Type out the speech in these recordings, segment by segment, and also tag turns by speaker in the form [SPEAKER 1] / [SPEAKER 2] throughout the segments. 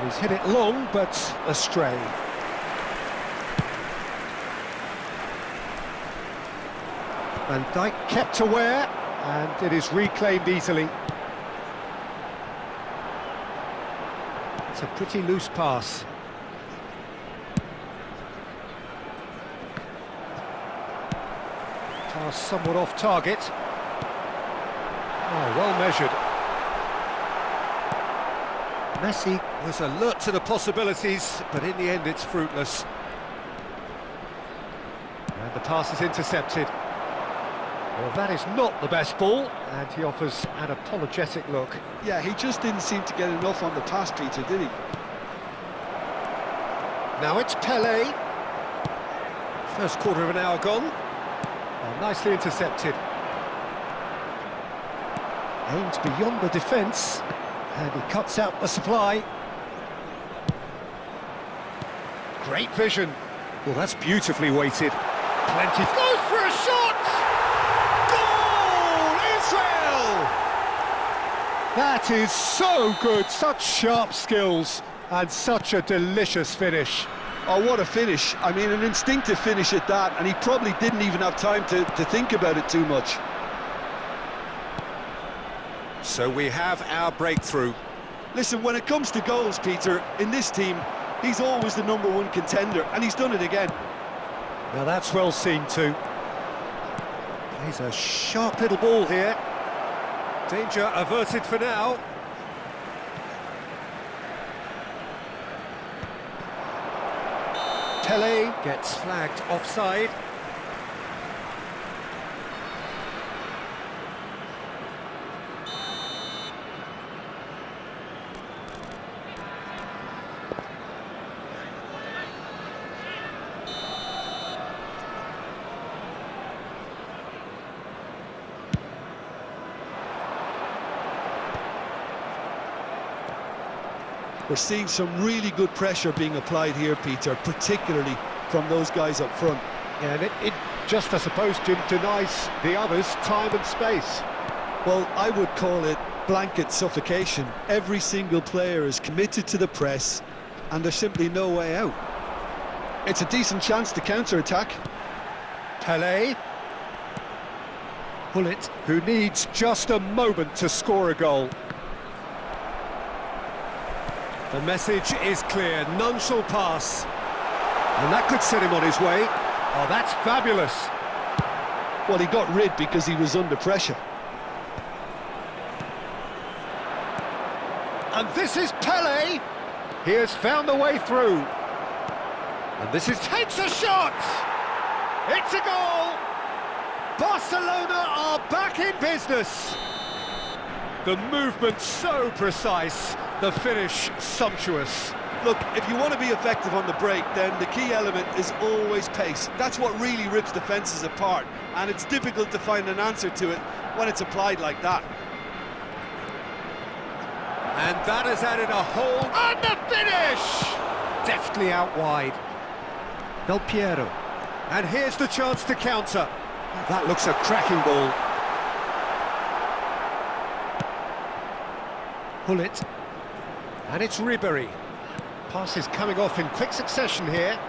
[SPEAKER 1] He's hit it long, but astray. Van Dijk kept aware, and it is reclaimed easily. It's a pretty loose pass. Pass somewhat off target. Oh, well measured. Messi was alert to the possibilities, but in the end it's fruitless. And the pass is intercepted. Well, that is not the best ball, and he offers an apologetic look.
[SPEAKER 2] Yeah, he just didn't seem to get enough on the pass, Peter, did he?
[SPEAKER 1] Now it's Pelé. First quarter of an hour gone. Oh, nicely intercepted. Aims beyond the defence, and he cuts out the supply. Great vision. Well, that's beautifully weighted. Plenty. Goes for a shot! Goal! Israel! That is so good. Such sharp skills and such a delicious finish.
[SPEAKER 2] Oh, what a finish. I mean, an instinctive finish at that, and he probably didn't even have time to think about it too much.
[SPEAKER 1] So we have our breakthrough.
[SPEAKER 2] Listen, when it comes to goals, Peter, in this team, he's always the #1 contender, and he's done it again.
[SPEAKER 1] Now that's well seen too. Plays a sharp little ball here. Danger averted for now. Pelé gets flagged offside.
[SPEAKER 2] We're seeing some really good pressure being applied here, Peter, particularly from those guys up front.
[SPEAKER 1] Yeah, and it just, I suppose, Jim, denies the others time and space.
[SPEAKER 2] Well, I would call it blanket suffocation. Every single player is committed to the press, and there's simply no way out. It's a decent chance to counter-attack.
[SPEAKER 1] Pelé. Bullet, who needs just a moment to score a goal. The message is clear, none shall pass. And that could set him on his way. Oh, that's fabulous.
[SPEAKER 2] Well, he got rid because he was under pressure.
[SPEAKER 1] And this is Pelé. He has found the way through. And this is... takes a shot! It's a goal! Barcelona are back in business. The movement so precise, the finish sumptuous.
[SPEAKER 2] Look, if you want to be effective on the break, then the key element is always pace. That's what really rips defences apart, and it's difficult to find an answer to it when it's applied like that.
[SPEAKER 1] And that has added a whole... and the finish! Deftly out wide. Del Piero. And here's the chance to counter. That looks a cracking ball. Bullet. And it's Ribery. Pass is coming off in quick succession here.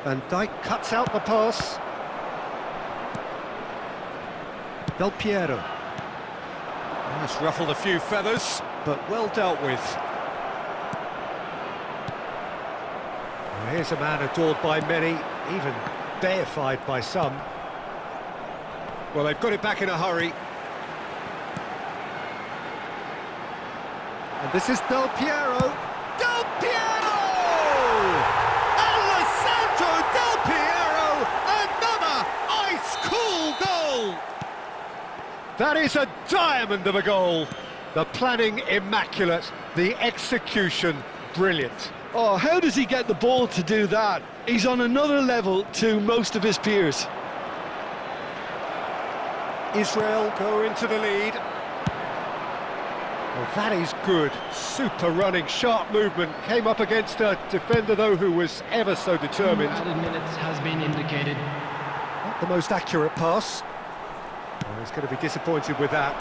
[SPEAKER 1] Van Dijk cuts out the pass. Del Piero. That's ruffled a few feathers, but well dealt with. Well, here's a man adored by many, even deified by some. Well, they've got it back in a hurry. And this is Del Piero. Del Piero! Alessandro Del Piero! Another ice-cool goal! That is a diamond of a goal. The planning immaculate, the execution brilliant.
[SPEAKER 2] Oh, how does he get the ball to do that? He's on another level to most of his peers.
[SPEAKER 1] Israel go into the lead. Well, that is good. Super running, sharp movement. Came up against a defender, though, who was ever so determined.
[SPEAKER 3] Added minutes has been indicated.
[SPEAKER 1] Not the most accurate pass. Well, he's going to be disappointed with that.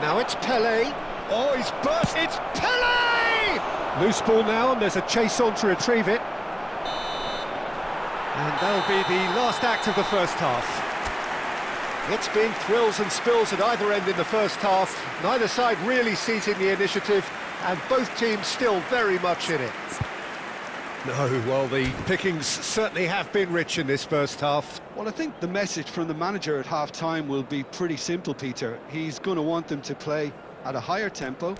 [SPEAKER 1] Now it's Pelé. Oh, he's burst! It's Pele! Loose ball now, and there's a chase on to retrieve it. And that'll be the last act of the first half. It's been thrills and spills at either end in the first half. Neither side really seizing the initiative, and both teams still very much in it. No, well, the pickings certainly have been rich in this first half.
[SPEAKER 2] Well, I think the message from the manager at half-time will be pretty simple, Peter. He's going to want them to play at a higher tempo,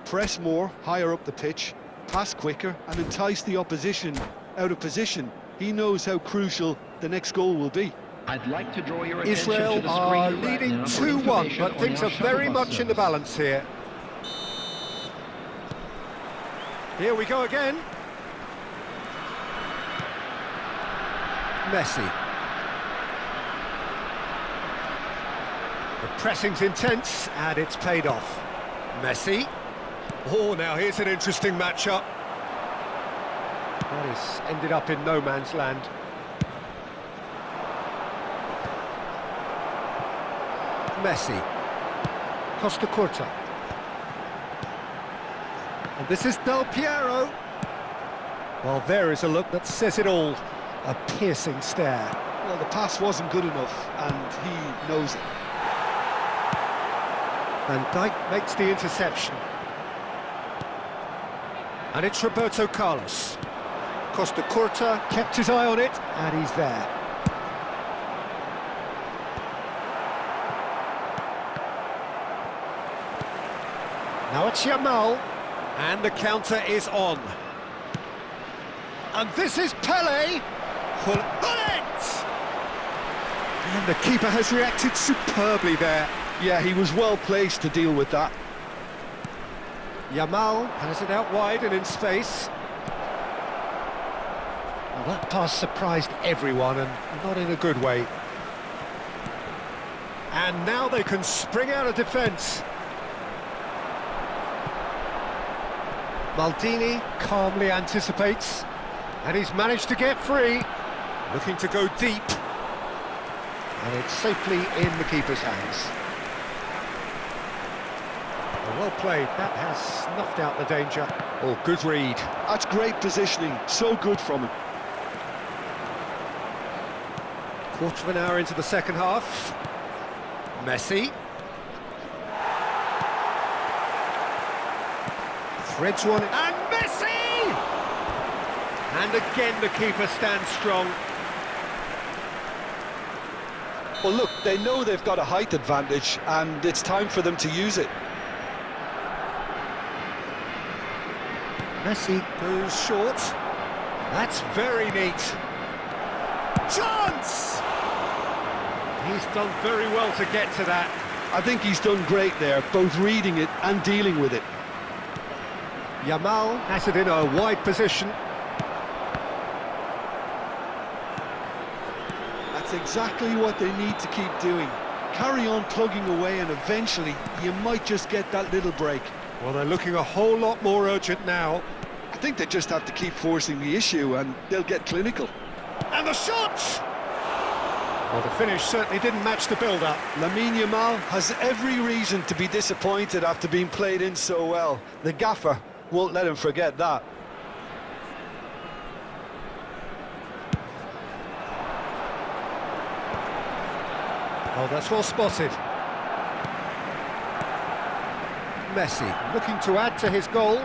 [SPEAKER 2] press more, higher up the pitch, pass quicker, and entice the opposition out of position. He knows how crucial the next goal will be.
[SPEAKER 3] I'd like to draw your attention to
[SPEAKER 1] Israel
[SPEAKER 3] the
[SPEAKER 1] are
[SPEAKER 3] screen right
[SPEAKER 1] leading
[SPEAKER 3] now for
[SPEAKER 1] 2-1,
[SPEAKER 3] information
[SPEAKER 1] but
[SPEAKER 3] on
[SPEAKER 1] things
[SPEAKER 3] our
[SPEAKER 1] are very
[SPEAKER 3] shuttle bus
[SPEAKER 1] much in the
[SPEAKER 3] service.
[SPEAKER 1] balance here. Here we go again. Messi. The pressing's intense, and it's paid off. Messi. Oh, now here's an interesting matchup. That has ended up in no man's land. Messi. Costa Curta. And this is Del Piero. Well, there is a look that says it all. A piercing stare.
[SPEAKER 2] Well, the pass wasn't good enough, and he knows it.
[SPEAKER 1] Van Dijk makes the interception. And it's Roberto Carlos. Costa Curta kept his eye on it, and he's there. Now it's Yamal, and the counter is on. And this is Pele. Bullet! And the keeper has reacted superbly there.
[SPEAKER 2] Yeah, he was well placed to deal with that.
[SPEAKER 1] Yamal has it out wide and in space. Well, that pass surprised everyone, and not in a good way. And now they can spring out of defence. Maldini calmly anticipates, and he's managed to get free. Looking to go deep. And it's safely in the keeper's hands. Well played, that has snuffed out the danger. Oh, good read.
[SPEAKER 2] That's great positioning, so good from him.
[SPEAKER 1] Quarter of an hour into the second half. Messi. Threads one, and Messi! And again the keeper stands strong.
[SPEAKER 2] Well, look, they know they've got a height advantage, and it's time for them to use it.
[SPEAKER 1] Messi goes short. That's very neat. Chance! He's done very well to get to that.
[SPEAKER 2] I think he's done great there, both reading it and dealing with it.
[SPEAKER 1] Yamal has it in a wide position.
[SPEAKER 2] That's exactly what they need to keep doing. Carry on plugging away, and eventually you might just get that little break.
[SPEAKER 1] Well, they're looking a whole lot more urgent now.
[SPEAKER 2] I think they just have to keep forcing the issue, and they'll get clinical.
[SPEAKER 1] And the shot! Well, the finish certainly didn't match the build-up.
[SPEAKER 2] Lamine Yamal has every reason to be disappointed after being played in so well. The gaffer won't let him forget that.
[SPEAKER 1] Oh, that's well spotted. Messi looking to add to his goal.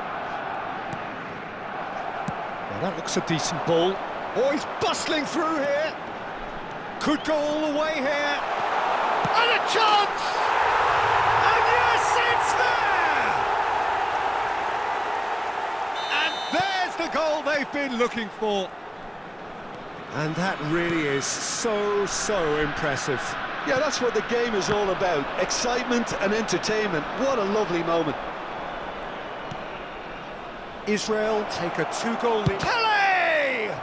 [SPEAKER 1] Well, that looks a decent ball. Oh, he's bustling through here. Could go all the way here. And a chance! And yes, it's there! And there's the goal they've been looking for. And that really is so impressive.
[SPEAKER 2] Yeah, that's what the game is all about. Excitement and entertainment. What a lovely moment.
[SPEAKER 1] Israel take a two-goal lead. Pele!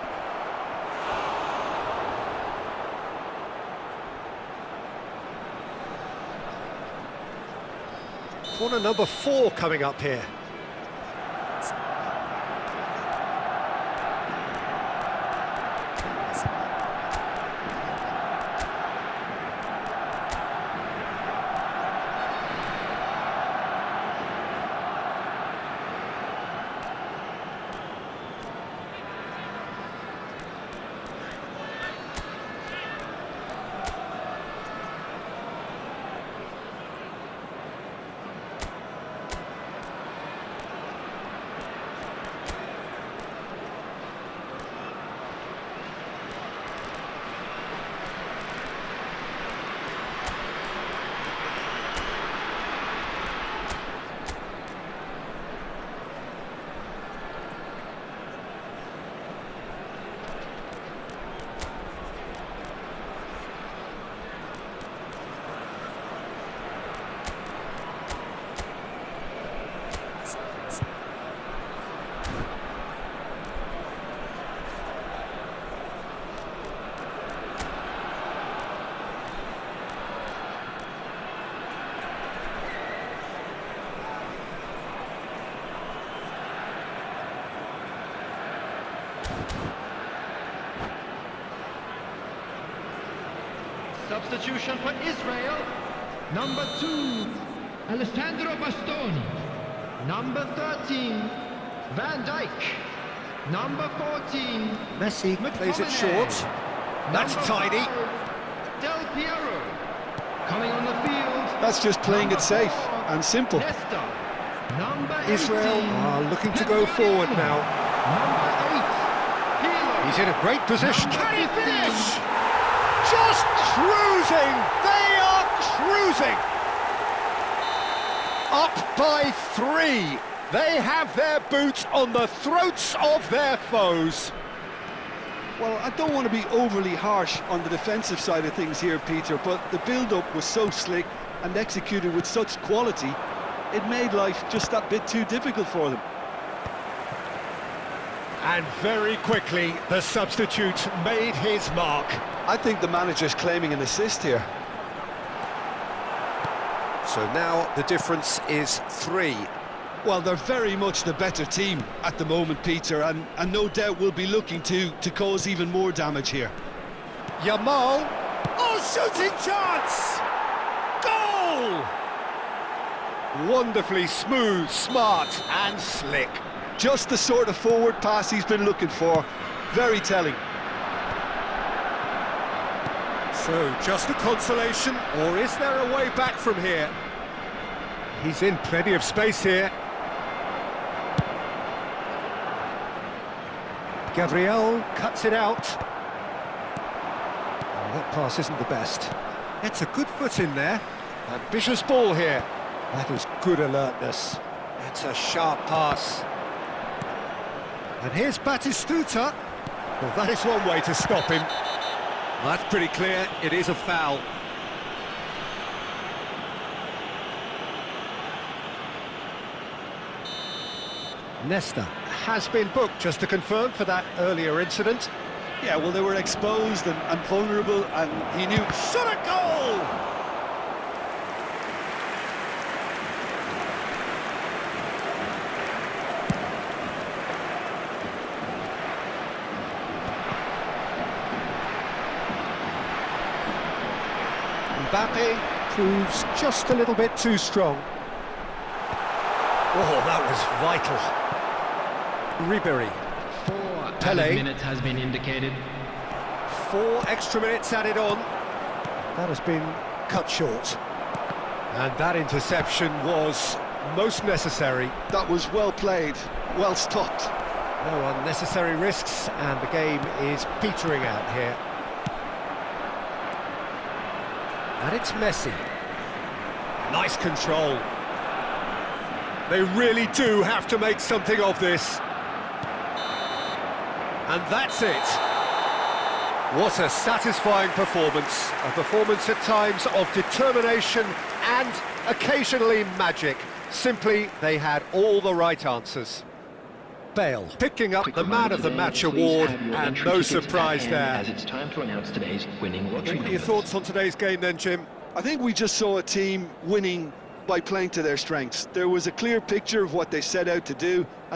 [SPEAKER 1] Corner number 4 coming up here.
[SPEAKER 3] Substitution for Israel.
[SPEAKER 4] Number 2, Alessandro Bastoni. Number 13, Van Dijk. Number 14,
[SPEAKER 1] Messi plays it
[SPEAKER 4] McTominay.
[SPEAKER 1] short. That's
[SPEAKER 4] Number
[SPEAKER 1] tidy.
[SPEAKER 4] 5, Del Piero. Coming on the field.
[SPEAKER 2] That's just playing
[SPEAKER 4] Number
[SPEAKER 2] it safe
[SPEAKER 4] 4,
[SPEAKER 2] and simple.
[SPEAKER 4] Nesta. Number 18,
[SPEAKER 1] Israel are looking to go forward now.
[SPEAKER 4] Number 8, Shilo.
[SPEAKER 1] He's in a great position.
[SPEAKER 4] Number
[SPEAKER 1] Can he
[SPEAKER 4] 15.
[SPEAKER 1] finish? Just cruising! They are cruising! Up by 3. They have their boots on the throats of their foes.
[SPEAKER 2] Well, I don't want to be overly harsh on the defensive side of things here, Peter, but the build-up was so slick and executed with such quality, it made life just that bit too difficult for them.
[SPEAKER 1] And very quickly, the substitute made his mark.
[SPEAKER 2] I think the manager's claiming an assist here.
[SPEAKER 1] So now the difference is 3.
[SPEAKER 2] Well, they're very much the better team at the moment, Peter, and no doubt will be looking to cause even more damage here.
[SPEAKER 1] Yamal. Oh, shooting chance! Goal! Wonderfully smooth, smart and slick.
[SPEAKER 2] Just the sort of forward pass he's been looking for. Very telling.
[SPEAKER 1] So, just a consolation, or is there a way back from here? He's in plenty of space here. Gabriel cuts it out. Oh, that pass isn't the best. It's a good foot in there. Ambitious ball here. That is good alertness. That's a sharp pass. And here's Batistuta. Well, that is one way to stop him. Well, that's pretty clear. It is a foul. Nesta has been booked, just to confirm, for that earlier incident.
[SPEAKER 2] Yeah, well, they were exposed and vulnerable, and he knew...
[SPEAKER 1] Shot a goal! Mbappe proves just a little bit too strong. Oh, that was vital. Ribery.
[SPEAKER 4] 4
[SPEAKER 1] Pele.
[SPEAKER 4] added minutes has been indicated.
[SPEAKER 1] 4 extra minutes added on. That has been cut short. And that interception was most necessary.
[SPEAKER 2] That was well played, well stopped.
[SPEAKER 1] No unnecessary risks, and the game is petering out here. And it's Messi. Nice control. They really do have to make something of this. And that's it. What a satisfying performance. A performance at times of determination and occasionally magic. Simply, they had all the right answers. Bale picking up the Man of the Match award, and no surprise there.
[SPEAKER 3] As it's time to announce today's winning lottery
[SPEAKER 1] What are your thoughts on today's game then, Jim?
[SPEAKER 2] I think we just saw a team winning by playing to their strengths. There was a clear picture of what they set out to do, and